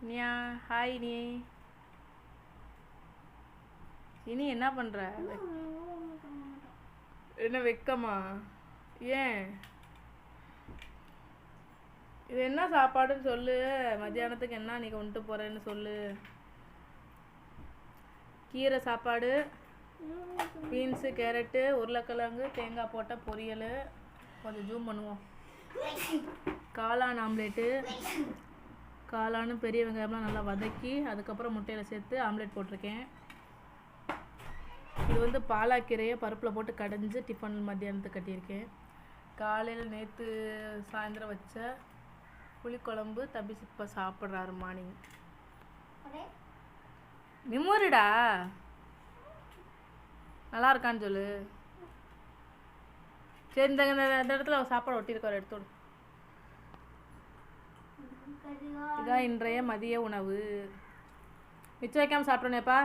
Iniya hi இனி என்ன பண்ணுற? என்ன வெக்கமா? ஏன் இது என்ன சாப்பாடுன்னு சொல்லு. மத்தியானத்துக்கு என்ன நீ கொண்டு போகிறேன்னு சொல்லு. கீரை சாப்பாடு, பீன்ஸு, கேரட்டு, உருளைக்கிழங்கு, தேங்காய் போட்ட பொரியல். கொஞ்சம் ஜூம் பண்ணுவோம். காளான் ஆம்லேட்டு. காளானு பெரிய வெங்காயம்லாம் நல்லா வதக்கி அதுக்கப்புறம் முட்டையில் சேர்த்து ஆம்லேட் போட்டிருக்கேன். இது வந்து பாலாக்கீரையை பருப்பில் போட்டு கடைஞ்சி டிஃபன் மத்தியானத்துக்கு கட்டியிருக்கேன். காலையில் நேற்று சாயந்தரம் வச்ச புளிக்குழம்பு தம்பி இப்போ சாப்பிட்றாரு மார்னிங். நிம்மருடா, நல்லா இருக்கான்னு சொல்லு. சரி, இந்த இடத்துல சாப்பாடு ஒட்டியிருக்காரு, எடுத்துடு. இதான் இன்றைய மதிய உணவு. மிச்சம் வைக்காமல் சாப்பிட்றேனேப்பா.